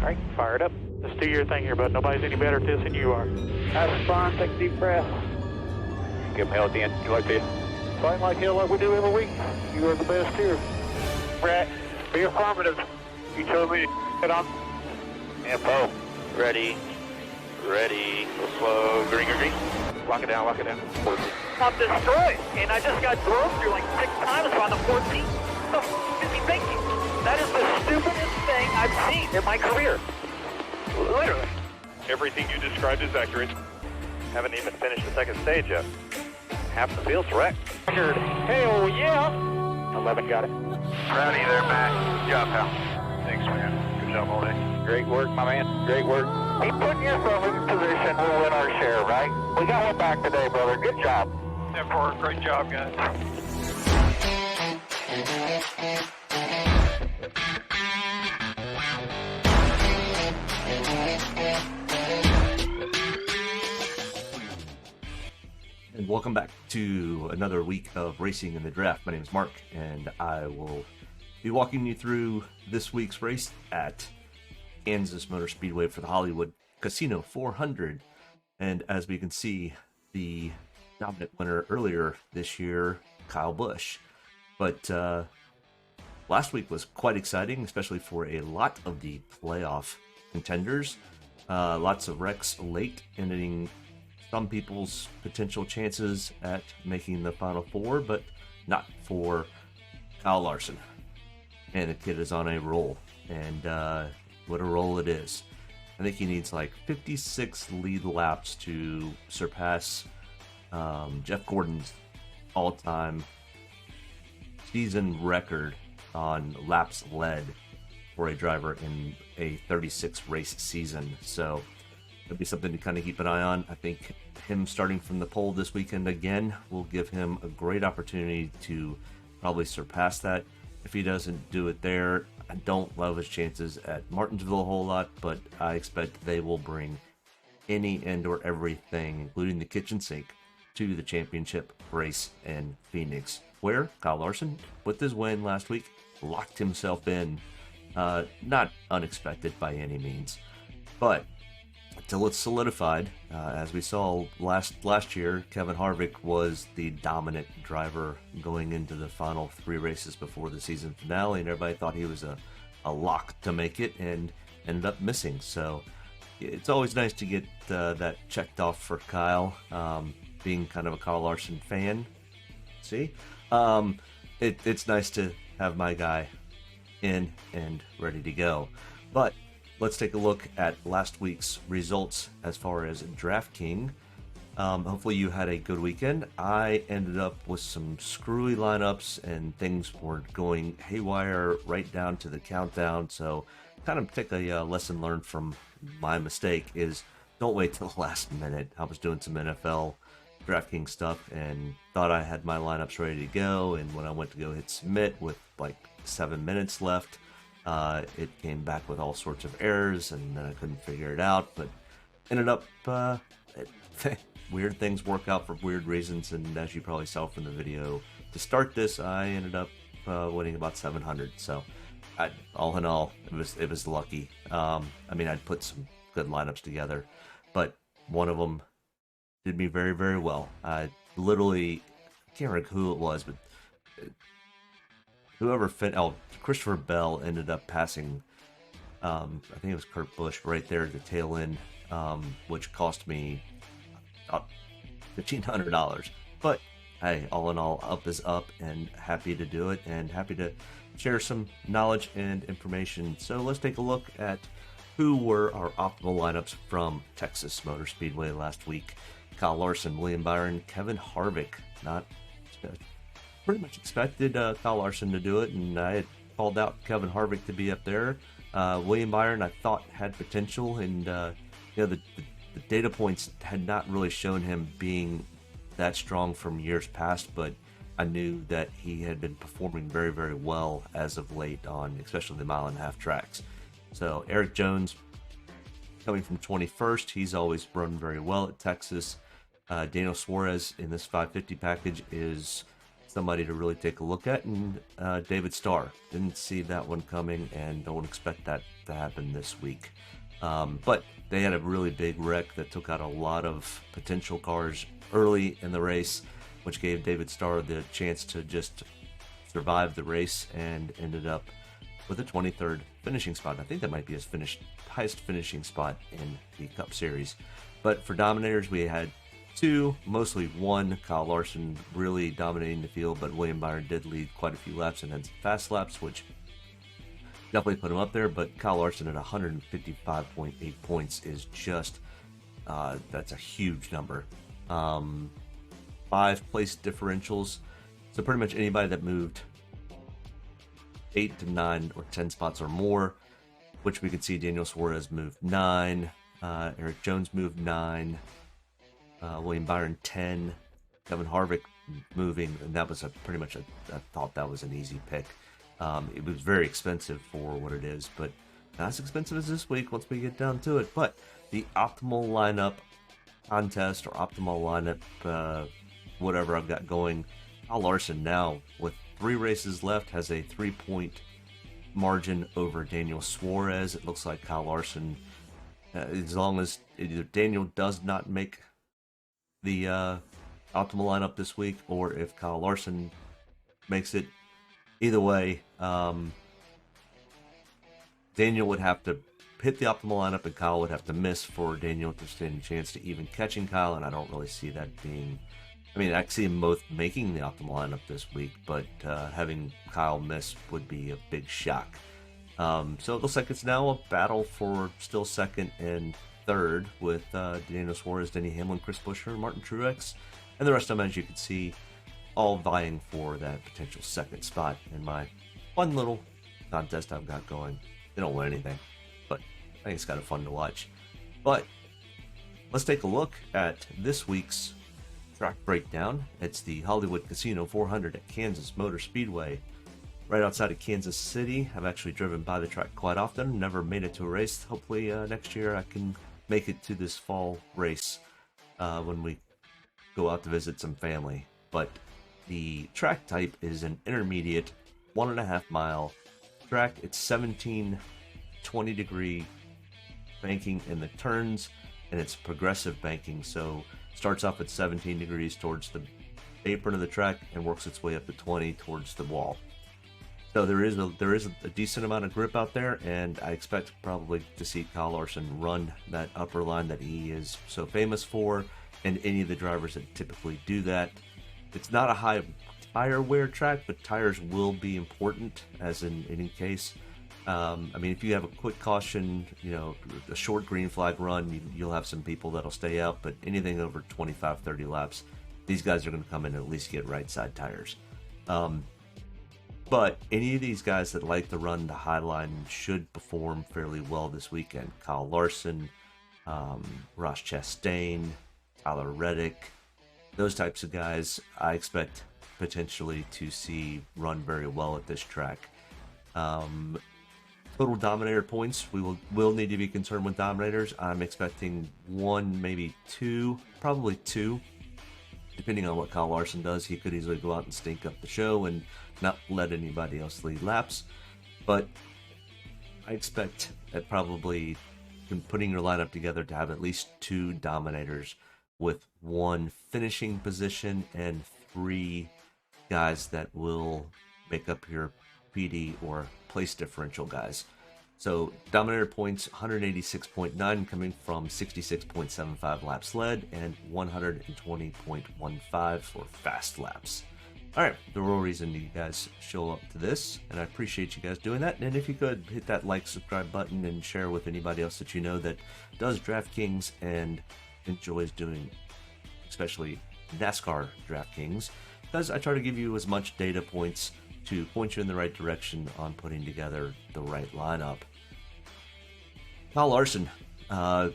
right, fire it up. Just do your thing here, bud. Nobody's any better at this than you are. Have fun. Take a deep breath. Give them hell at the end. You like this? Fight like hell like we do every week. You are the best here. Brett, be affirmative. You told me to get on. Info. Ready. Ready. Go slow. Green, green, green. Lock it down, lock it down. I'm destroyed, and I just got drove through like 6 times on the 14th. What the f*** is he thinking? That is the stupidest thing I've seen in my career. Literally. Everything you described is accurate. Haven't even finished the second stage yet. Half the field's wrecked. Hell yeah! 11 got it. Proud of you there, Matt. Good job, pal. Thanks, man. Good job all day. Great work, my man. Great work. Keep putting yourself in position, we'll win our share, right? We got one back today, brother. Good job. 10-4, great job, guys. And welcome back to another week of Racing in the Draft. My name is Mark, and I will be walking you through this week's race at Kansas Motor Speedway for the Hollywood Casino 400. And as we can see, the dominant winner earlier this year, Kyle Busch. But last week was quite exciting, especially for a lot of the playoff contenders. Lots of wrecks late, ending some people's potential chances at making the Final Four, but not for Kyle Larson. And the kid is on a roll, and what a roll it is. I think he needs like 56 lead laps to surpass Jeff Gordon's all-time season record on laps led for a driver in a 36 race season. So it'll be something to kind of keep an eye on. I think him starting from the pole this weekend again will give him a great opportunity to probably surpass that. If he doesn't do it there, I don't love his chances at Martinsville a whole lot, but I expect they will bring any and or everything, including the kitchen sink, to the championship race in Phoenix, where Kyle Larson, with his win last week, locked himself in. Not unexpected by any means, but until it's solidified, as we saw last year, Kevin Harvick was the dominant driver going into the final 3 races before the season finale, and everybody thought he was a lock to make it, and ended up missing. So it's always nice to get that checked off for Kyle, being kind of a Kyle Larson fan. See, it's nice to have my guy in and ready to go. But let's take a look at last week's results as far as DraftKings. Hopefully you had a good weekend. I ended up with some screwy lineups, and things were going haywire right down to the countdown. So kind of take a lesson learned from my mistake is don't wait till the last minute. I was doing some NFL DraftKings stuff and thought I had my lineups ready to go, and when I went to go hit submit with like 7 minutes left, it came back with all sorts of errors, and then I couldn't figure it out, but ended up weird things work out for weird reasons, and as you probably saw from the video to start this, I ended up winning about 700. So all in all, it was lucky. I mean, I'd put some good lineups together, but one of them did me very, very well. I literally can't remember who it was, but whoever Christopher Bell ended up passing, I think it was Kurt Busch right there at the tail end, which cost me about $1,500. But hey, all in all, up is up, and happy to do it, and happy to share some knowledge and information. So let's take a look at who were our optimal lineups from Texas Motor Speedway last week. Kyle Larson, William Byron, Kevin Harvick. Pretty much expected Kyle Larson to do it, and I had called out Kevin Harvick to be up there. William Byron, I thought, had potential, and the data points had not really shown him being that strong from years past, but I knew that he had been performing very, very well as of late on especially the mile-and-a-half tracks. So Eric Jones, coming from 21st, he's always run very well at Texas. Daniel Suarez in this 550 package is somebody to really take a look at, and David Starr. Didn't see that one coming, and don't expect that to happen this week. But they had a really big wreck that took out a lot of potential cars early in the race, which gave David Starr the chance to just survive the race and ended up with a 23rd finishing spot. I think that might be his highest finishing spot in the Cup Series. But for dominators, we had two, mostly one. Kyle Larson really dominating the field, but William Byron did lead quite a few laps and had some fast laps, which definitely put him up there. But Kyle Larson at 155.8 points is just, that's a huge number. 5 place differentials. So pretty much anybody that moved 8 to 9 or 10 spots or more, which we could see Daniel Suarez moved 9, Eric Jones moved 9, William Byron 10, Kevin Harvick moving, and that was pretty much I thought that was an easy pick. It was very expensive for what it is, but not as expensive as this week once we get down to it. But the optimal lineup contest or optimal lineup, whatever I've got going, Kyle Larson now with 3 races left has a 3-point margin over Daniel Suarez. It looks like Kyle Larson, as long as either Daniel does not make the optimal lineup this week, or if Kyle Larson makes it, either way, Daniel would have to hit the optimal lineup and Kyle would have to miss for Daniel to stand a chance to even catching Kyle, and I don't really see that being... I mean, I see them both making the optimal lineup this week, but having Kyle miss would be a big shock. So it looks like it's now a battle for still second and third with Daniel Suarez, Denny Hamlin, Chris Buescher, Martin Truex, and the rest of them, as you can see, all vying for that potential second spot in my fun little contest I've got going. They don't win anything, but I think it's kind of fun to watch. But let's take a look at this week's track breakdown. It's the Hollywood Casino 400 at Kansas Motor Speedway, right outside of Kansas City. I've actually driven by the track quite often, never made it to a race. Hopefully next year I can make it to this fall race when we go out to visit some family. But the track type is an intermediate 1.5 mile track. It's 17 20-degree banking in the turns, and it's progressive banking, so starts off at 17 degrees towards the apron of the track and works its way up to 20 towards the wall. So there is a decent amount of grip out there, and I expect probably to see Kyle Larson run that upper line that he is so famous for, and any of the drivers that typically do that. It's not a high tire wear track, but tires will be important, as in any case. I mean, if you have a quick caution, a short green flag run, you'll have some people that'll stay out, but anything over 25, 30 laps, these guys are going to come in and at least get right side tires. But any of these guys that like to run the high line should perform fairly well this weekend. Kyle Larson, Ross Chastain, Tyler Reddick, those types of guys I expect potentially to see run very well at this track. Total Dominator points, we will need to be concerned with Dominators. I'm expecting 1, maybe 2, probably 2. Depending on what Kyle Larson does, he could easily go out and stink up the show and not let anybody else lead laps. But I expect that probably putting your lineup together to have at least 2 Dominators with 1 finishing position and 3 guys that will make up your PD or place differential guys. So Dominator points 186.9 coming from 66.75 laps led and 120.15 for fast laps. Alright, the real reason you guys show up to this, and I appreciate you guys doing that. And if you could hit that like, subscribe button and share with anybody else that you know that does DraftKings and enjoys doing especially NASCAR DraftKings, because I try to give you as much data points to point you in the right direction on putting together the right lineup. Kyle Larson,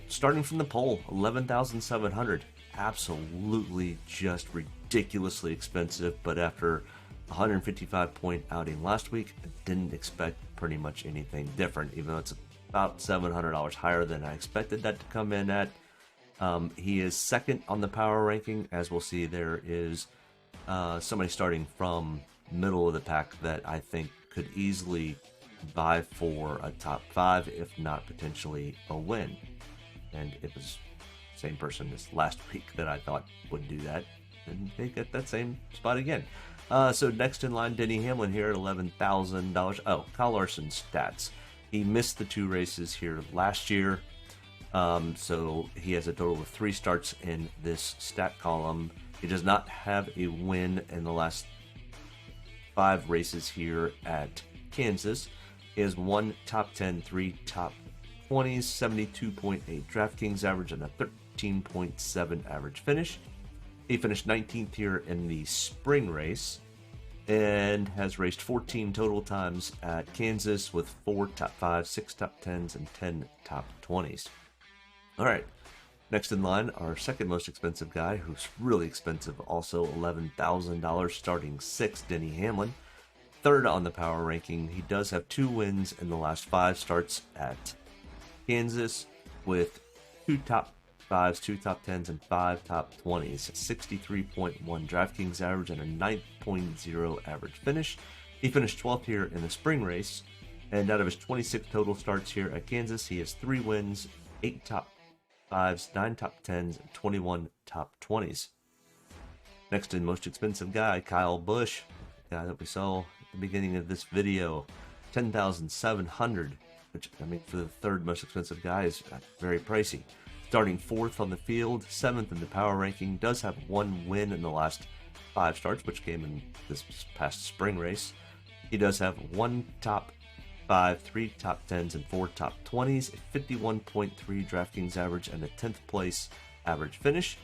starting from the pole, 11,700. Absolutely just ridiculously expensive, but after 155 point outing last week, I didn't expect pretty much anything different, even though it's about $700 higher than I expected that to come in at. He is second on the power ranking. As we'll see, there is somebody starting from middle of the pack that I think could easily vie for a top 5, if not potentially a win. And it was the same person this last week that I thought would do that, and they get that same spot again. So next in line, Denny Hamlin here at $11,000. Oh, Kyle Larson's stats. He missed the 2 races here last year, so he has a total of 3 starts in this stat column. He does not have a win in the last 5 races here at Kansas. He has 1 top 10, 3 top 20s, 72.8 DraftKings average, and a 13.7 average finish. He finished 19th here in the spring race and has raced 14 total times at Kansas with 4 top 5s, 6 top 10s, and 10 top 20s. All right, next in line, our second most expensive guy, who's really expensive, also $11,000, starting 6th, Denny Hamlin. Third on the power ranking. He does have 2 wins in the last 5 starts at Kansas with 2 top 5s, 2 top 10s, and 5 top 20s. 63.1 DraftKings average and a 9.0 average finish. He finished 12th here in the spring race, and out of his 26 total starts here at Kansas, he has 3 wins, 8 top 5s, 9 top 10s, and 21 top 20s. Next in most expensive guy, Kyle Busch, the guy that we saw at the beginning of this video, $10,700, which, I mean, for the third most expensive guy is very pricey. Starting 4th on the field, 7th in the power ranking, does have 1 win in the last 5 starts, which came in this past spring race. He does have 1 top 5, 3 top 10s, and 4 top 20s, a 51.3 DraftKings average, and a 10th place average finish.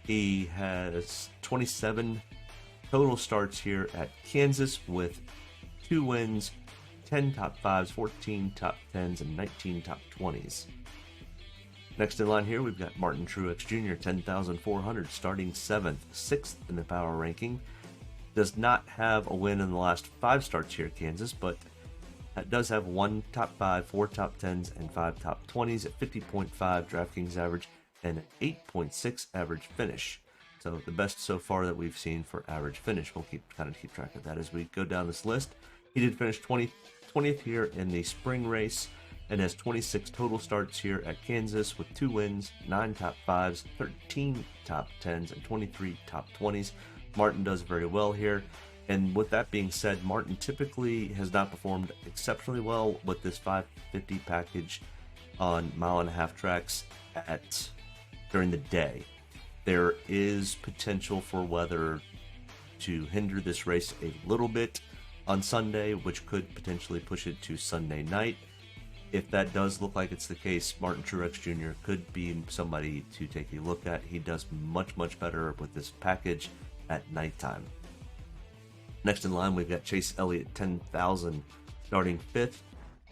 He has 27 total starts here at Kansas with 2 wins, 10 top 5s, 14 top 10s, and 19 top 20s. Next in line here, we've got Martin Truex Jr., $10,400, starting 7th, 6th in the power ranking. Does not have a win in the last 5 starts here at Kansas, but does have 1 top 5, 4 top 10s, and 5 top 20s at 50.5 DraftKings average and an 8.6 average finish. So the best so far that we've seen for average finish. We'll keep track of that as we go down this list. He did finish 20th here in the spring race, and has 26 total starts here at Kansas with 2 wins, 9 top 5s, 13 top 10s, and 23 top 20s. Martin does very well here. And with that being said, Martin typically has not performed exceptionally well with this 550 package on 1.5-mile tracks during the day. There is potential for weather to hinder this race a little bit on Sunday, which could potentially push it to Sunday night. If that does look like it's the case, Martin Truex Jr. could be somebody to take a look at. He does much, much better with this package at nighttime. Next in line, we've got Chase Elliott, $10,000, starting 5th,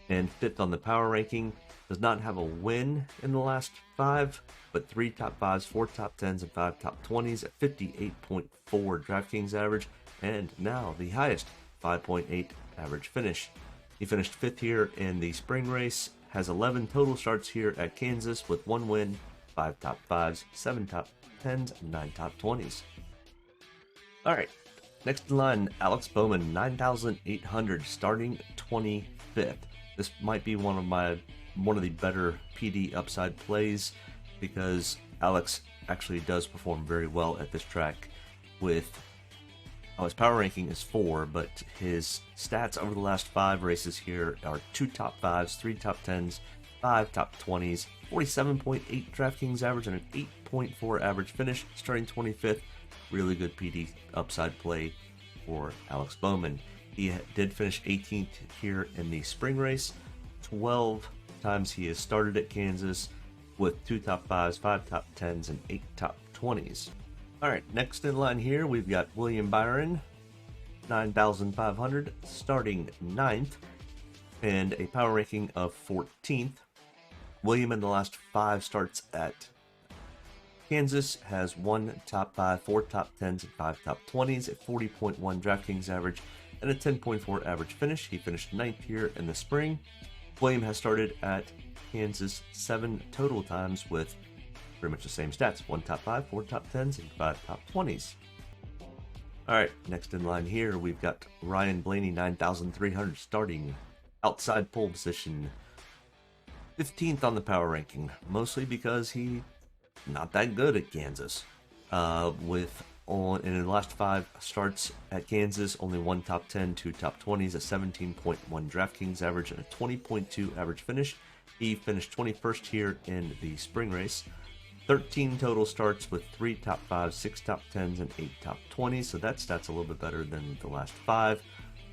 and 5th on the power ranking. Does not have a win in the last 5, but 3 top 5s, 4 top 10s, and 5 top 20s at 58.4 DraftKings average, and now the highest 5.8 average finish. He finished 5th here in the spring race, has 11 total starts here at Kansas with 1 win, 5 top 5s, 7 top 10s, and 9 top 20s. All right, next in line, Alex Bowman, $9,800, starting 25th. This might be one of the better PD upside plays because Alex actually does perform very well at this track with his power ranking is 4, but his stats over the last 5 races here are 2 top 5s, 3 top 10s, 5 top 20s, 47.8 DraftKings average, and an 8.4 average finish, starting 25th. Really good PD upside play for Alex Bowman. He did finish 18th here in the spring race. 12 times he has started at Kansas with 2 top 5s, 5 top 10s, and 8 top 20s. All right, next in line here, we've got William Byron, $9,500, starting 9th, and a power ranking of 14th. William, in the last 5 starts at Kansas, has 1 top 5, 4 top 10s, and 5 top 20s at 40.1 DraftKings average and a 10.4 average finish. He finished 9th here in the spring. William has started at Kansas 7 total times with pretty much the same stats: 1 top 5, 4 top 10s, and 5 top 20s. All right, next in line here, we've got Ryan Blaney, 9,300, starting outside pole position. 15th on the power ranking, mostly because he not that good at Kansas. In the last 5 starts at Kansas, only 1 top 10, 2 top 20s, a 17.1 DraftKings average, and a 20.2 average finish. He finished 21st here in the spring race. 13 total starts with 3 top 5s, 6 top 10s, and 8 top 20s, so that stat's a little bit better than the last 5,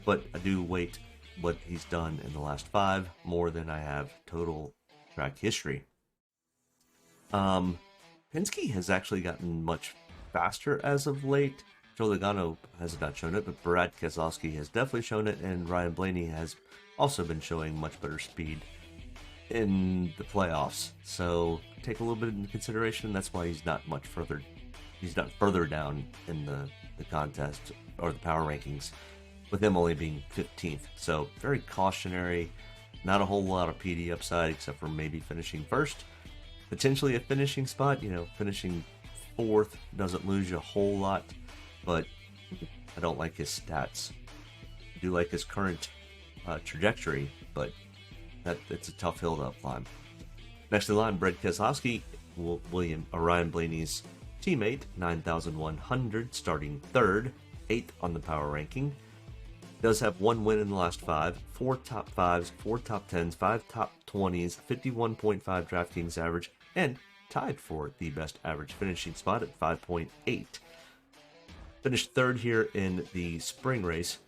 but I do weight what he's done in the last 5 more than I have total track history. Penske has actually gotten much faster as of late. Joe Logano has not shown it, but Brad Keselowski has definitely shown it, and Ryan Blaney has also been showing much better speed in the playoffs. So take a little bit into consideration. That's why he's not much further. He's not further down in the contest or the power rankings, with him only being 15th. So very cautionary. Not a whole lot of PD upside except for maybe finishing first. Potentially a finishing spot. Finishing 4th doesn't lose you a whole lot, but I don't like his stats. I do like his current trajectory, but it's a tough hill to climb. Next in line, Brad Keselowski, Ryan Blaney's teammate, 9,100, starting 3rd, 8th on the power ranking. Does have 1 win in the last 5, 4 top 5s, 4 top 10s, 5 top 20s, 51.5 DraftKings average, and tied for the best average finishing spot at 5.8. Finished 3rd here in the spring race.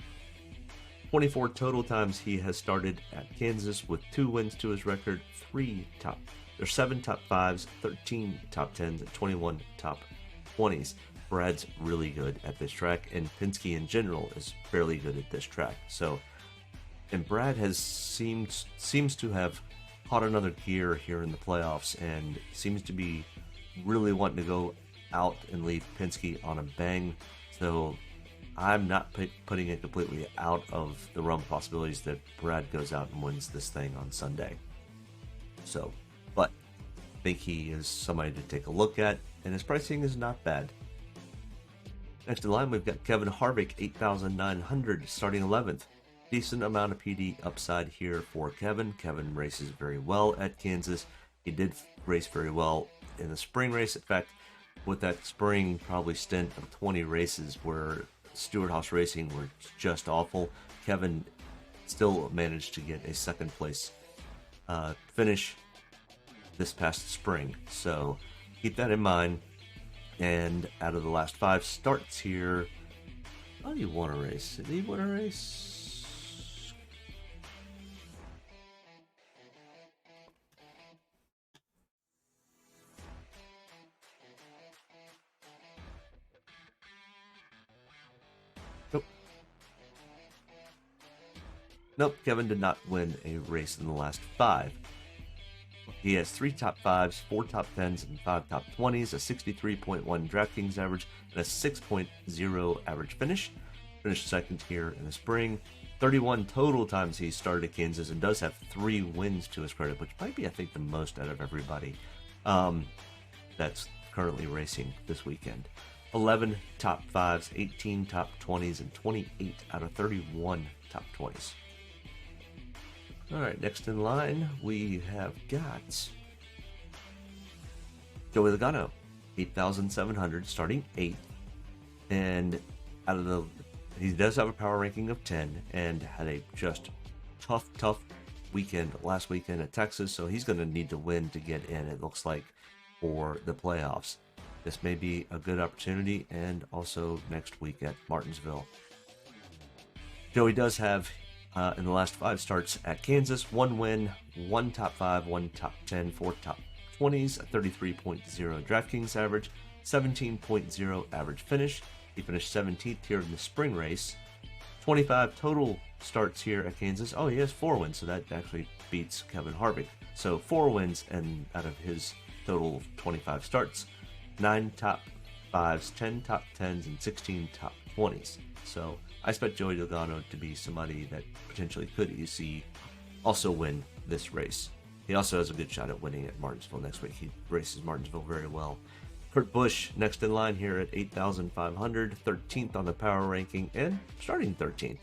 24 total times he has started at Kansas, with 2 wins to his record, 7 top 5s, 13 top 10s, and 21 top 20s. Brad's really good at this track, and Penske in general is fairly good at this track. And Brad seems to have caught another gear here in the playoffs, and seems to be really wanting to go out and leave Penske on a bang. So I'm not putting it completely out of the realm of possibilities that Brad goes out and wins this thing on Sunday. But I think he is somebody to take a look at, and his pricing is not bad. Next in line, we've got Kevin Harvick, 8,900, starting 11th. Decent amount of PD upside here for Kevin. Kevin races very well at Kansas. He did race very well in the spring race. In fact, with that spring probably stint of 20 races where Stewart-Haas Racing were just awful, Kevin still managed to get a 2nd place finish this past spring. So keep that in mind. And out of the last 5 starts here, how do you want to race? Did he want to race? Nope, Kevin did not win a race in the last 5. He has 3 top 5s, 4 top 10s, and 5 top 20s, a 63.1 DraftKings average, and a 6.0 average finish. Finished 2nd here in the spring. 31 total times he started at Kansas, and does have 3 wins to his credit, which might be, I think, the most out of everybody that's currently racing this weekend. 11 top 5s, 18 top 20s, and 28 out of 31 top 20s. All right, next in line, we have got Joey Logano, 8,700, starting 8th. And he does have a power ranking of 10, and had a just tough weekend last weekend at Texas, so he's going to need to win to get in, it looks like, for the playoffs. This may be a good opportunity, and also next week at Martinsville. Joey does have, in the last 5 starts at Kansas, 1 win, 1 top 5, 1 top 10, 4 top 20s, a 33.0 DraftKings average, 17.0 average finish. He finished 17th here in the spring race. 25 total starts here at Kansas. Oh, he has 4 wins, so that actually beats Kevin Harvick. So 4 wins and out of his total 25 starts. 9 top 5s, 10 top 10s, and 16 top 20s. So I expect Joey Logano to be somebody that potentially could also win this race. He also has a good shot at winning at Martinsville next week. He races Martinsville very well. Kurt Busch next in line here at 8,500, 13th on the power ranking, and starting 13th.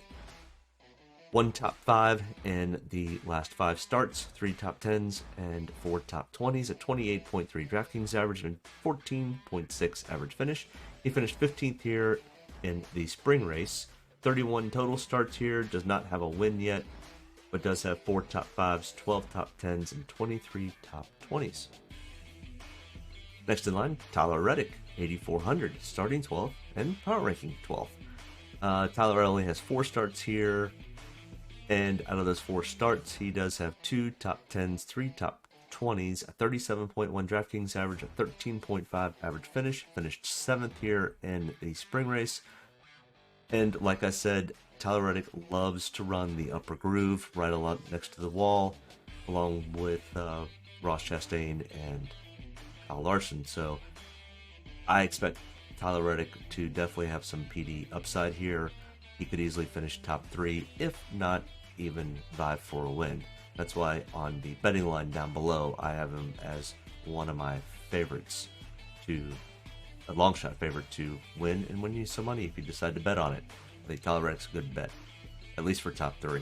1 top 5 in the last 5 starts, 3 top 10s, and 4 top 20s, a 28.3 DraftKings average and 14.6 average finish. He finished 15th here in the spring race. 31 total starts here, does not have a win yet, but does have 4 top 5s, 12 top 10s, and 23 top 20s. Next in line, Tyler Reddick, 8,400, starting 12th and power ranking 12th. Tyler only has 4 starts here, and out of those 4 starts, he does have 2 top 10s, 3 top 20s, a 37.1 DraftKings average, a 13.5 average finish. Finished 7th here in the spring race. And like I said, Tyler Reddick loves to run the upper groove right along next to the wall, along with Ross Chastain and Kyle Larson. So I expect Tyler Reddick to definitely have some PD upside here. He could easily finish top 3, if not even vie for a win. That's why on the betting line down below, I have him as one of my favorites a long shot favorite to win and win you some money if you decide to bet on it. I think Tyler Reddick's a good bet, at least for top 3.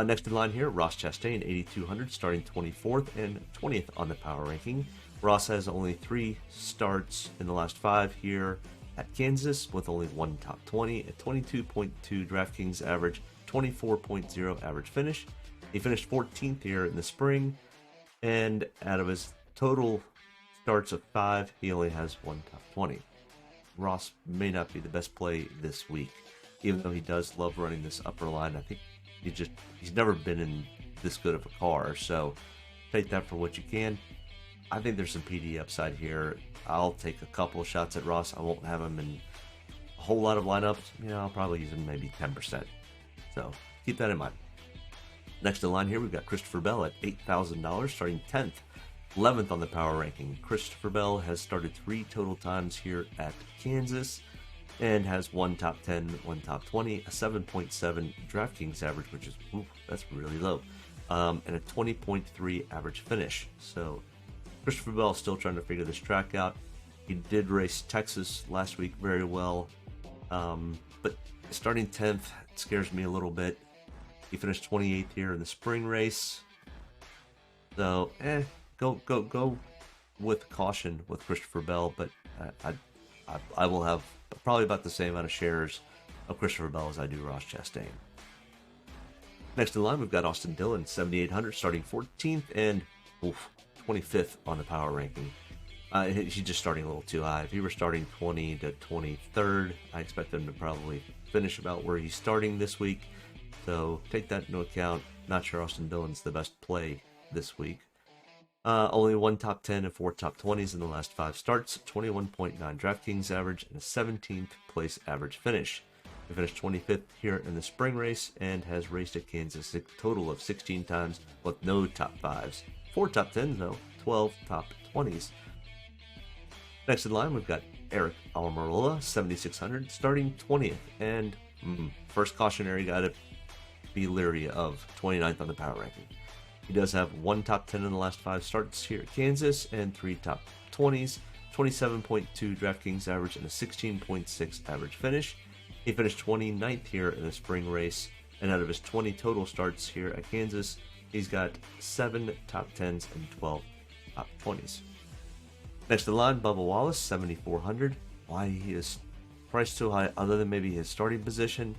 Next in line here, Ross Chastain, 8,200, starting 24th and 20th on the power ranking. Ross has only 3 starts in the last 5 here at Kansas, with only 1 top 20, a 22.2 DraftKings average, 24.0 average finish. He finished 14th here in the spring, and out of his total starts of 5, he only has 1 top 20. Ross may not be the best play this week, even though he does love running this upper line. I think he's never been in this good of a car, so take that for what you can. I think there's some PD upside here. I'll take a couple of shots at Ross. I won't have him in a whole lot of lineups. I'll probably use him maybe 10%. So keep that in mind. Next in line here, we've got Christopher Bell at $8,000, starting 10th, 11th on the power ranking. Christopher Bell has started 3 total times here at Kansas and has 1 top 10, 1 top 20, a 7.7 DraftKings average, which is, that's really low, and a 20.3 average finish. So Christopher Bell is still trying to figure this track out. He did race Texas last week very well, but starting 10th scares me a little bit. He finished 28th here in the spring race. So, go with caution with Christopher Bell, but I will have probably about the same amount of shares of Christopher Bell as I do Ross Chastain. Next in line, we've got Austin Dillon, 7,800, starting 14th and 25th on the power ranking. He's just starting a little too high. If he were starting 20 to 23rd, I expect him to probably finish about where he's starting this week. So take that into account. Not sure Austin Dillon's the best play this week. Only 1 top 10 and 4 top 20s in the last 5 starts, 21.9 DraftKings average, and a 17th place average finish. He finished 25th here in the spring race and has raced at Kansas a total of 16 times with no top 5s. 4 top 10s though, 12 top 20s. Next in line, we've got Eric Almirola, 7,600, starting 20th, and first cautionary guy to be leery of, 29th on the power ranking. He does have 1 top 10 in the last 5 starts here at Kansas and 3 top 20s, 27.2 DraftKings average, and a 16.6 average finish. He finished 29th here in the spring race, and out of his 20 total starts here at Kansas, he's got 7 top 10s and 12 top 20s. Next in line, Bubba Wallace, 7,400. Why he is priced so high, other than maybe his starting position,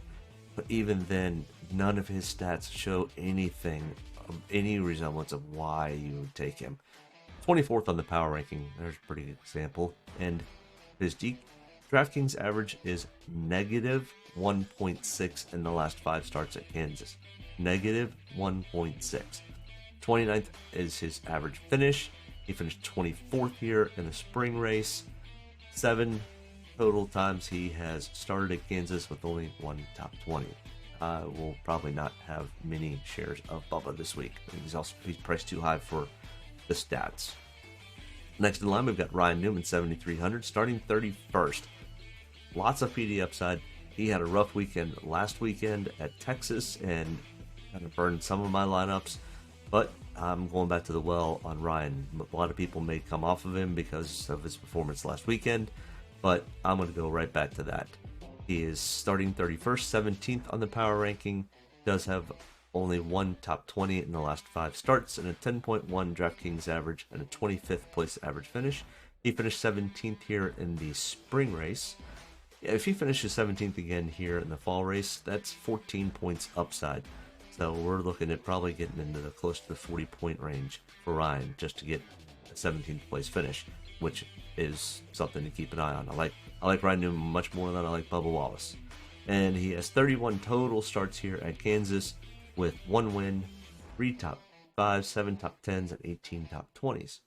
but even then, none of his stats show anything of any resemblance of why you would take him. 24th on the power ranking, there's a pretty good example, and his DraftKings average is negative 1.6 in the last 5 starts at Kansas. Negative 1.6. 29th is his average finish. He finished 24th here in the spring race. 7 total times he has started at Kansas with only 1 top 20. Will probably not have many shares of Bubba this week. He's priced too high for the stats. Next in line, we've got Ryan Newman, 7,300, starting 31st. Lots of PD upside. He had a rough weekend last weekend at Texas and kind of burned some of my lineups, but I'm going back to the well on Ryan. A lot of people may come off of him because of his performance last weekend, but I'm going to go right back to that. He is starting 31st, 17th on the power ranking, does have only one top 20 in the last 5 starts, and a 10.1 DraftKings average, and a 25th place average finish. He finished 17th here in the spring race. If he finishes 17th again here in the fall race, that's 14 points upside. So we're looking at probably getting into the close to the 40-point range for Ryan just to get a 17th place finish, which is something to keep an eye on. I like Ryan Newman much more than I like Bubba Wallace. And he has 31 total starts here at Kansas with 1 win, 3 top 5s, 7 top 10s, and 18 top 20s.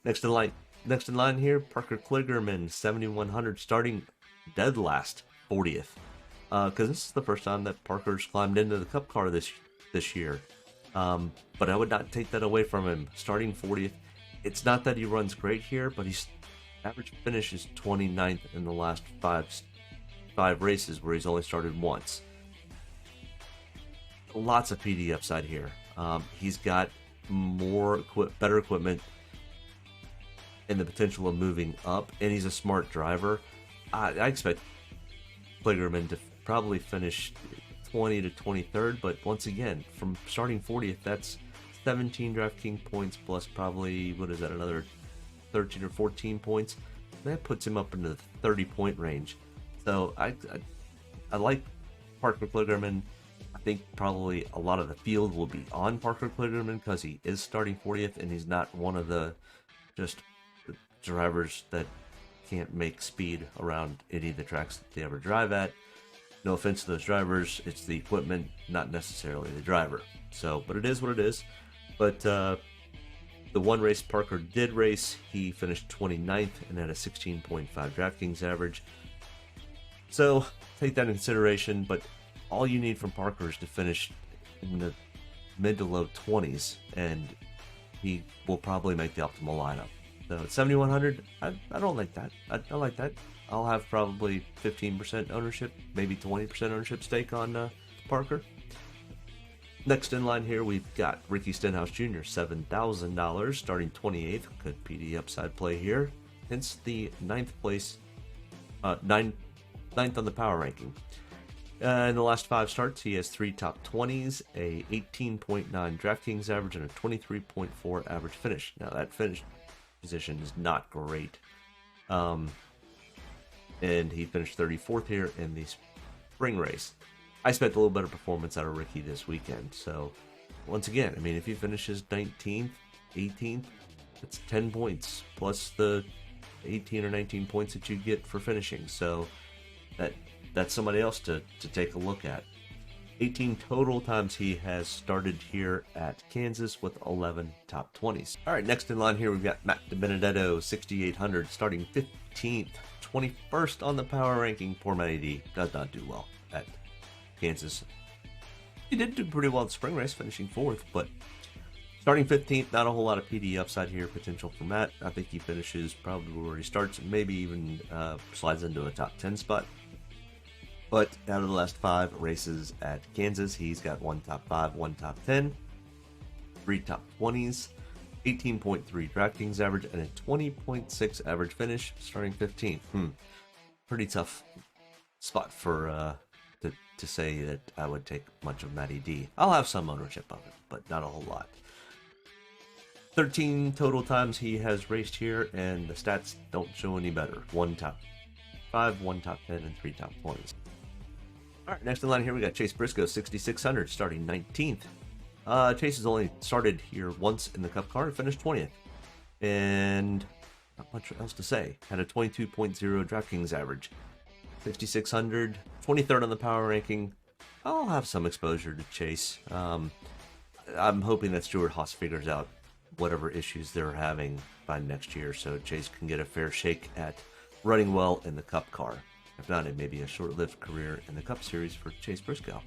Next in line here, Parker Kligerman, 7,100, starting dead last, 40th. Because this is the first time that Parker's climbed into the Cup car this year. But I would not take that away from him. Starting 40th. It's not that he runs great here, but his average finish is 29th in the last five races where he's only started once. Lots of PD upside here. He's got better equipment and the potential of moving up, and he's a smart driver. I expect Kligerman to probably finish 20 to 23rd, but once again, from starting 40th, that's 17 DraftKings points plus probably, another 13 or 14 points. That puts him up into the 30-point range. So I like Parker Kligerman. I think probably a lot of the field will be on Parker Kligerman because he is starting 40th, and he's not one of the just drivers that can't make speed around any of the tracks that they ever drive at. No offense to those drivers, it's the equipment, not necessarily the driver. So, but it is what it is. But the one race Parker did race, he finished 29th and had a 16.5 DraftKings average. So take that into consideration, but all you need from Parker is to finish in the mid to low 20s, and he will probably make the optimal lineup. So at 7,100, I don't like that. I like that. I'll have probably 15% ownership, maybe 20% ownership stake on Parker. Next in line here, we've got Ricky Stenhouse Jr., $7,000, starting 28th. Good PD upside play here. Hence the 9th on the power ranking. In the last 5 starts, he has 3 top 20s, a 18.9 DraftKings average, and a 23.4 average finish. Now that finish position is not great. And he finished 34th here in the spring race. I expect a little better performance out of Ricky this weekend. So, once again, I mean, if he finishes 19th, 18th, that's 10 points, plus the 18 or 19 points that you get for finishing. So, that's somebody else to take a look at. 18 total times he has started here at Kansas with 11 top 20s. All right, next in line here, we've got Matt DiBenedetto, 6,800, starting 15th, 21st on the power ranking. Poor Matty D does not do well at Kansas. He did do pretty well in the spring race, finishing 4th, but starting 15th, not a whole lot of PD upside here, potential for Matt. I think he finishes probably where he starts and maybe even slides into a top 10 spot. But out of the last 5 races at Kansas, he's got 1 top 5, 1 top 10, 3 top 20s, 18.3 DraftKings average, and a 20.6 average finish, starting 15th. Pretty tough spot for to say that I would take much of Matty D. I'll have some ownership of it, but not a whole lot. 13 total times he has raced here, and the stats don't show any better. 1 top 5, 1 top 10, and 3 top 20s. All right, next in line here, we got Chase Briscoe, 6,600, starting 19th. Chase has only started here once in the Cup car and finished 20th. And not much else to say. Had a 22.0 DraftKings average. 6,600, 23rd on the power ranking. I'll have some exposure to Chase. I'm hoping that Stuart Haas figures out whatever issues they're having by next year so Chase can get a fair shake at running well in the Cup car. If not, it may be a short-lived career in the Cup Series for Chase Briscoe.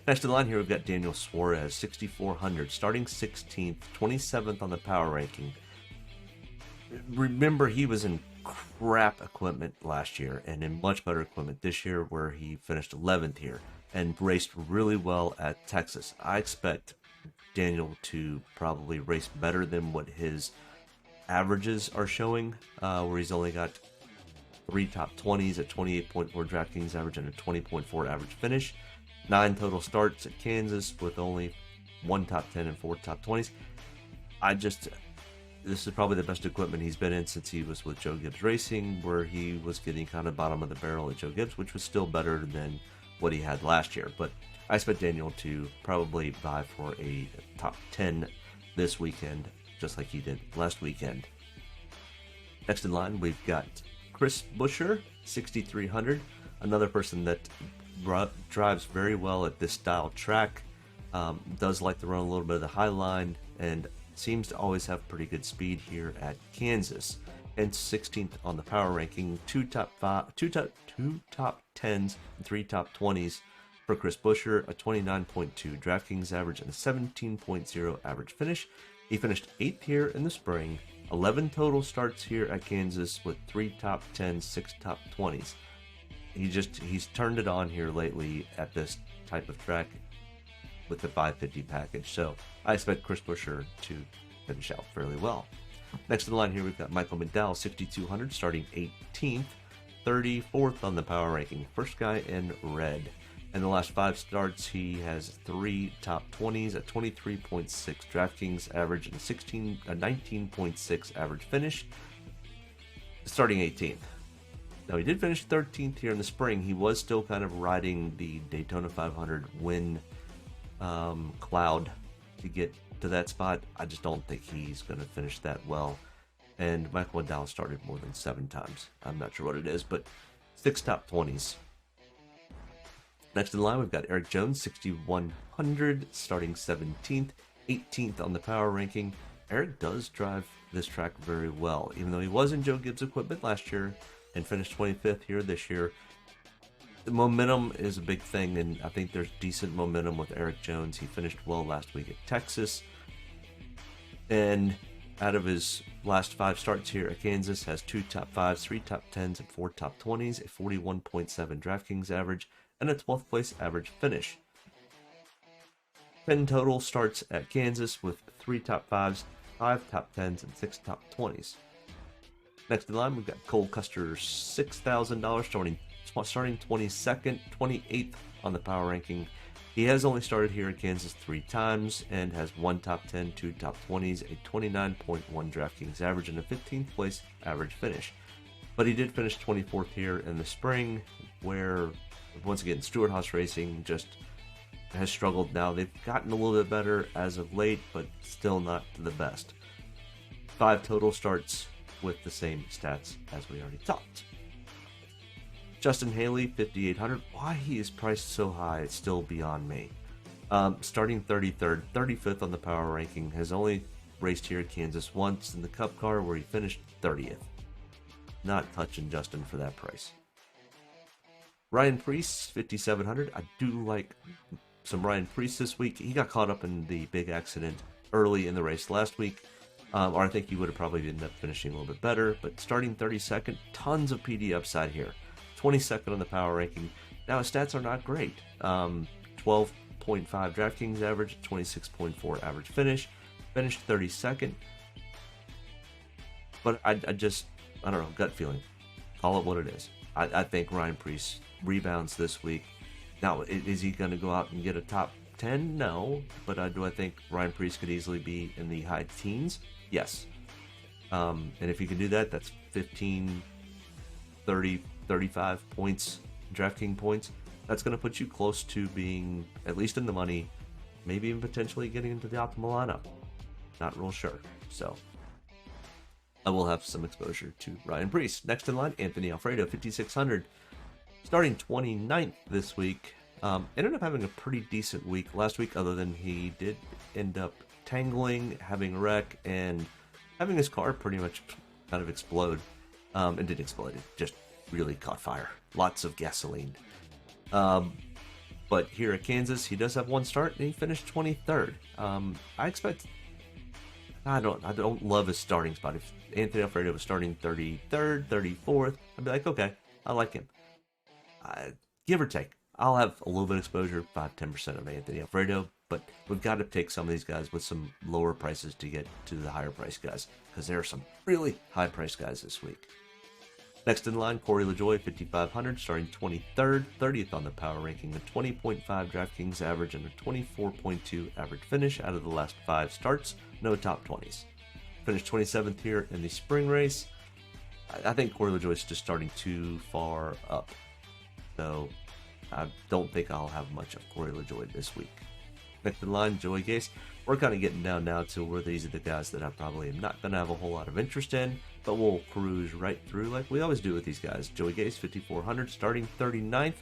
Next in line here, we've got Daniel Suarez, 6,400, starting 16th, 27th on the power ranking. Remember, he was in crap equipment last year and in much better equipment this year, where he finished 11th here and raced really well at Texas. I expect Daniel to probably race better than what his averages are showing, where he's only got 3 top 20s at 28.4 DraftKings average and a 20.4 average finish. 9 total starts at Kansas with only 1 top 10 and 4 top 20s. This is probably the best equipment he's been in since he was with Joe Gibbs Racing, where he was getting kind of bottom of the barrel at Joe Gibbs, which was still better than what he had last year. But I expect Daniel to probably vie for a top 10 this weekend, just like he did last weekend. Next in line, we've got Chris Buescher, 6,300, another person that drives very well at this style track, does like to run a little bit of the high line, and seems to always have pretty good speed here at Kansas. And 16th on the power ranking, 2 top 10s and 3 top 20s for Chris Buescher, a 29.2 DraftKings average and a 17.0 average finish. He finished 8th here in the spring, 11 total starts here at Kansas with 3 top 10s, 6 top 20s. He's turned it on here lately at this type of track with the 550 package. So I expect Chris Buescher to finish out fairly well. Next in the line here, we've got Michael Mcdowell, 6,200, starting 18th, 34th on the power ranking. First guy in red. In the last 5 starts, he has 3 top 20s, a 23.6 DraftKings average, and a 19.6 average finish, starting 18th. Now, he did finish 13th here in the spring. He was still kind of riding the Daytona 500 win cloud to get to that spot. I just don't think he's going to finish that well. And Michael McDowell started more than 7 times. I'm not sure what it is, but 6 top 20s. Next in line, we've got Erik Jones, 6,100, starting 17th, 18th on the power ranking. Erik does drive this track very well, even though he was in Joe Gibbs equipment last year and finished 25th here this year. The momentum is a big thing, and I think there's decent momentum with Erik Jones. He finished well last week at Texas, and out of his last 5 starts here at Kansas, has 2 top 5s, 3 top 10s, and 4 top 20s, a 41.7 DraftKings average, and a 12th place average finish. 10 total starts at Kansas with 3 top 5s, 5 top 10s, and 6 top 20s. Next in line, we've got Cole Custer, $6,000, starting 22nd, 28th on the power ranking. He has only started here at Kansas 3 times and has 1 top 10, 2 top 20s, a 29.1 DraftKings average, and a 15th place average finish. But he did finish 24th here in the spring, where, once again, Stewart Haas Racing just has struggled now. They've gotten a little bit better as of late, but still not to the best. 5 total starts with the same stats as we already talked. Justin Haley, 5,800. Why he is priced so high, it's still beyond me. Starting 33rd, 35th on the power ranking, has only raced here at Kansas once in the Cup car, where he finished 30th. Not touching Justin for that price. Ryan Preece, 5,700. I do like some Ryan Preece this week. He got caught up in the big accident early in the race last week, or I think he would have probably ended up finishing a little bit better. But starting 32nd, tons of PD upside here. 22nd on the power ranking. Now his stats are not great. 12.5 DraftKings average, 26.4 average finish. Finished 32nd. But I don't know, gut feeling. Call it what it is. I think Ryan Preece rebounds this week. Now, is he going to go out and get a top 10? No. But do I think Ryan Preece could easily be in the high teens? Yes. And if he can do that, that's 15, 30, 35 points, DraftKings points. That's going to put you close to being at least in the money, maybe even potentially getting into the optimal lineup. Not real sure. So I will have some exposure to Ryan Preece. Next in line, Anthony Alfredo, 5,600. Starting 29th this week. Ended up having a pretty decent week last week, other than he did end up tangling, having a wreck, and having his car pretty much kind of explode. It did explode. It just really caught fire. Lots of gasoline. But here at Kansas, he does have 1 start, and he finished 23rd. I expect... I don't love his starting spot. If Anthony Alfredo was starting 33rd, 34th, I'd be like, okay, I like him. Give or take. I'll have a little bit of exposure, 5-10% of Anthony Alfredo. but we've got to take some of these guys with some lower prices to get to the higher price guys, because there are some really high price guys this week. Next in line, Corey LaJoie, 5,500, starting 23rd, 30th on the power ranking, a 20.5 DraftKings average and a 24.2 average finish out of the last 5 starts, no top 20s. Finished 27th here in the spring race. I think Corey LaJoie is just starting too far up, so I don't think I'll have much of Corey LaJoie this week. Next in line, Joey Gase. We're kind of getting down now to where these are the guys that I probably am not going to have a whole lot of interest in, but we'll cruise right through like we always do with these guys. Joey Gase, 5,400, starting 39th,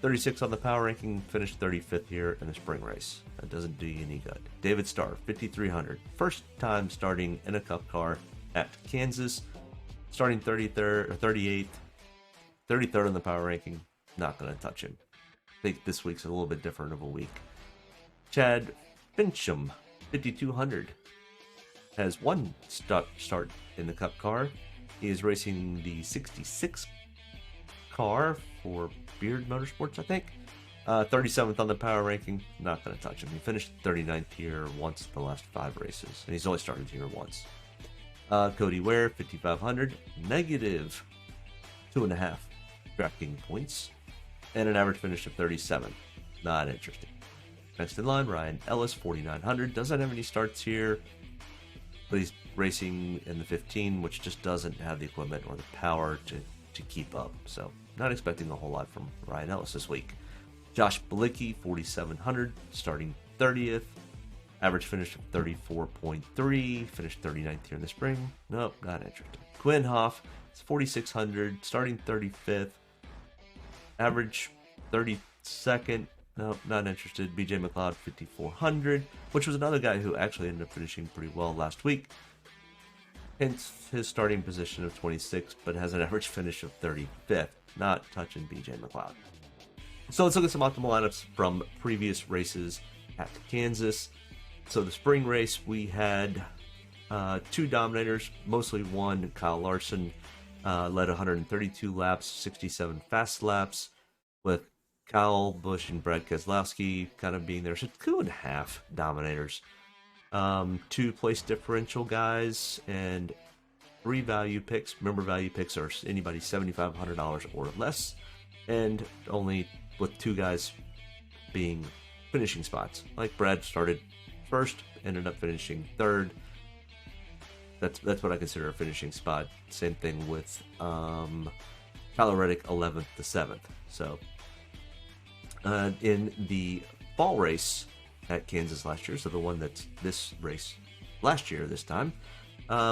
36 on the power ranking, finished 35th here in the spring race. That doesn't do you any good. David Starr, 5,300, first time starting in a Cup car at Kansas, starting 33rd or 38th, 33rd on the power ranking. Not going to touch him. I think this week's a little bit different of a week. Chad Fincham, 5,200, has one start in the Cup car. He is racing the 66 car for Beard Motorsports, I think. 37th on the power ranking. Not going to touch him. He finished 39th here once the last 5 races, and he's only started here once. Cody Ware, 5,500, negative 2.5 DraftKings points, and an average finish of 37th. Not interesting. Next in line, Ryan Ellis, 4,900. Doesn't have any starts here, but he's racing in the 15, which just doesn't have the equipment or the power to keep up. So not expecting a whole lot from Ryan Ellis this week. Josh Bilicki, 4,700, starting 30th. Average finish of 34.3. Finished 39th here in the spring. Nope, not interesting. Quinn Hoff, 4,600, starting 35th. Average 32nd. Nope, not interested. BJ McLeod, 5,400, which was another guy who actually ended up finishing pretty well last week. Hence his starting position of 26th, but has an average finish of 35th. Not touching BJ McLeod. So let's look at some optimal lineups from previous races at Kansas. So the spring race, we had 2 dominators, mostly one. Kyle Larson led 132 laps, 67 fast laps, with Kyle Busch and Brad Keselowski kind of being there. So 2.5 dominators, 2 place differential guys, and 3 value picks. Remember, value picks are anybody $7,500 or less, and only with 2 guys being finishing spots. Like Brad started first, ended up finishing 3rd. That's what I consider a finishing spot. Same thing with Tyler Reddick, 11th to 7th. So in the fall race at Kansas last year, so the one that's this race last year this time,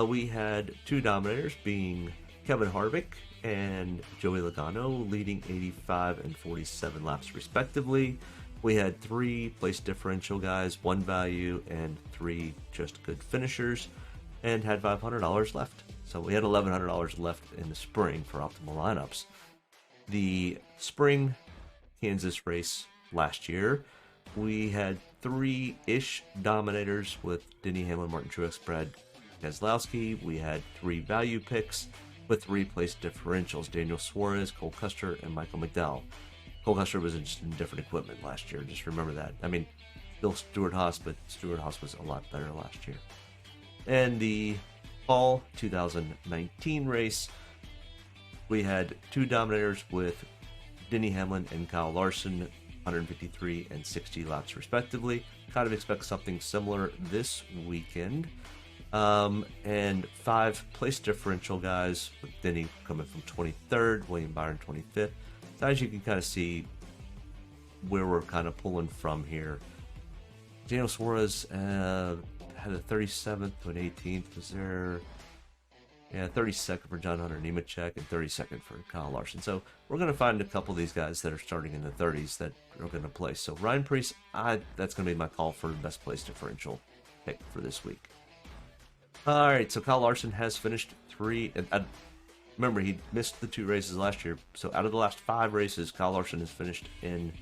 we had 2 dominators being Kevin Harvick and Joey Logano, leading 85 and 47 laps respectively. We had 3 place differential guys, 1 value, and 3 just good finishers, and had $500 left. So we had $1,100 left in the spring for optimal lineups. The spring Kansas race last year, we had 3-ish dominators with Denny Hamlin, Martin Truex, Brad Keselowski. We had 3 value picks with 3 place differentials, Daniel Suarez, Cole Custer, and Michael McDowell. Cole Custer was just in different equipment last year. Just remember that. I mean, still Stewart-Haas, but Stewart-Haas was a lot better last year. And the fall 2019 race, we had 2 dominators with Denny Hamlin and Kyle Larson, 153 and 60 laps respectively. Kind of expect something similar this weekend. And 5 place differential guys, with Denny coming from 23rd, William Byron 25th. So as you can kind of see where we're kind of pulling from here. Daniel Suarez had a 37th to an 18th. Was there? Yeah, 32nd for John Hunter Nemechek and 32nd for Kyle Larson. So we're going to find a couple of these guys that are starting in the 30s that are going to play. So Ryan Preece, that's going to be my call for the best place differential pick for this week. All right, so Kyle Larson has finished 3. And remember, he missed the 2 races last year. So out of the last 5 races, Kyle Larson has finished in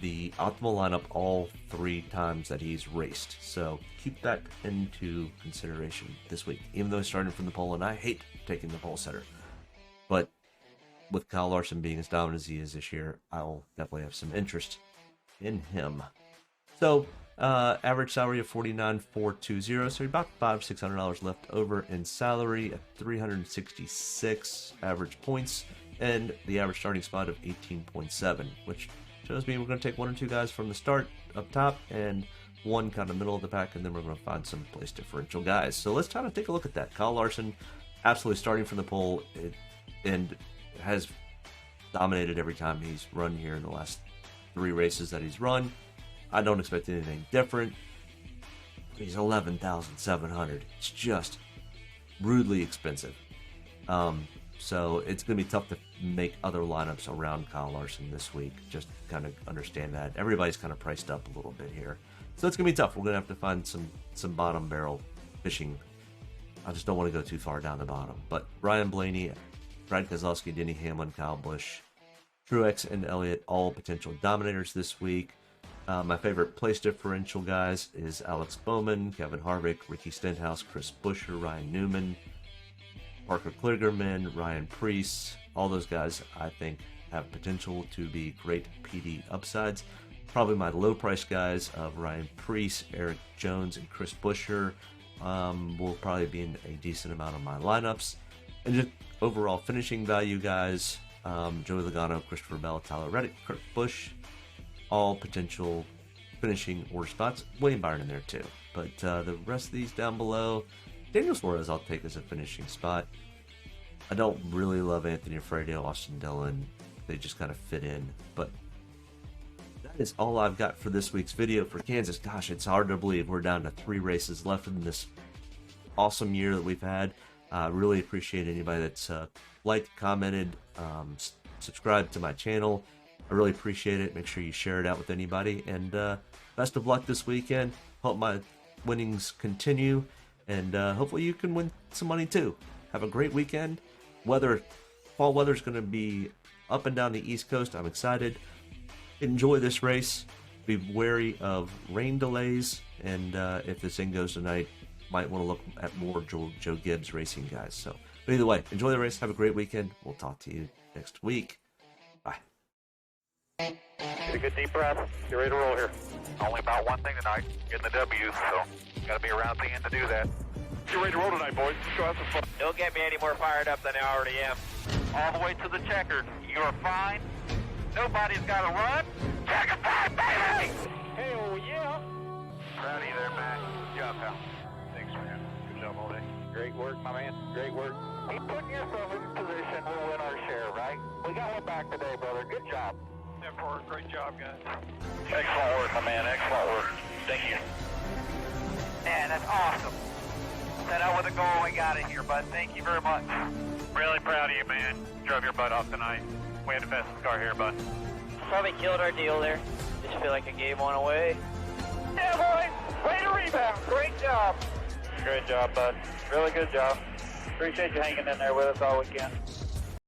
the optimal lineup all 3 times that he's raced. So keep that into consideration this week. Even though he's starting from the pole, and I hate taking the pole setter. But with Kyle Larson being as dominant as he is this year, I'll definitely have some interest in him. So average salary of $49,420. So you're about $500-$600 left over in salary at 366 average points, and the average starting spot of 18.7, which shows me we're going to take 1 or 2 guys from the start up top and 1 kind of middle of the pack, and then we're going to find some place differential guys. So let's kind of take a look at that. Kyle Larson, absolutely starting from the pole, and has dominated every time he's run here in the last 3 races that he's run. I don't expect anything different. He's 11,700. It's just rudely expensive. So it's going to be tough to make other lineups around Kyle Larson this week. Just kind of understand that. Everybody's kind of priced up a little bit here. So it's going to be tough. We're going to have to find some bottom barrel fishing. I just don't want to go too far down the bottom. But Ryan Blaney, Brad Keselowski, Denny Hamlin, Kyle Busch, Truex, and Elliott, all potential dominators this week. My favorite place differential guys is Alex Bowman, Kevin Harvick, Ricky Stenhouse, Chris Buescher, Ryan Newman, Parker Kligerman, Ryan Preece. All those guys, I think, have potential to be great PD upsides. Probably my low price guys of Ryan Preece, Eric Jones, and Chris Buescher will probably be in a decent amount of my lineups. And just overall finishing value guys, Joey Logano, Christopher Bell, Tyler Reddick, Kurt Busch, all potential finishing order spots. William Byron in there too. But the rest of these down below, Daniel Suarez I'll take as a finishing spot. I don't really love Anthony Fredo, Austin Dillon. They just kind of fit in. But that is all I've got for this week's video for Kansas. Gosh, it's hard to believe we're down to 3 races left in this awesome year that we've had. Really appreciate anybody that's liked, commented, subscribed to my channel. I really appreciate it. Make sure you share it out with anybody. And best of luck this weekend. Hope my winnings continue. And hopefully you can win some money too. Have a great weekend. Fall weather's going to be up and down the East Coast. I'm excited. Enjoy this race. Be wary of rain delays. And if this thing goes tonight, might want to look at more Joe Gibbs racing guys. So, but either way, enjoy the race. Have a great weekend. We'll talk to you next week. Bye. Get a good deep breath. Get ready to roll here. Only about one thing tonight, getting the W, so got to be around at the end to do that. Get ready to roll tonight, boys. Let's go have some fun. Don't get me any more fired up than I already am. All the way to the checker. You are fine. Nobody's got to run. Checker time, baby! Hell yeah! Proud of you there, Matt. Good job, pal. Thanks, man. Good job all day. Great work, my man. Great work. Keep putting yourself in position. We'll win our share, right? We got one back today, brother. Good job. Great job, guys. Excellent work, my man. Excellent work. Thank you. Man, that's awesome. Set out with a goal we got in here, bud. Thank you very much. Really proud of you, man. Drove your butt off tonight. We had the fastest car here, bud. Probably killed our deal there. Just feel like I gave one away. Yeah, boys. Way to rebound. Great job. Great job, bud. Really good job. Appreciate you hanging in there with us all weekend.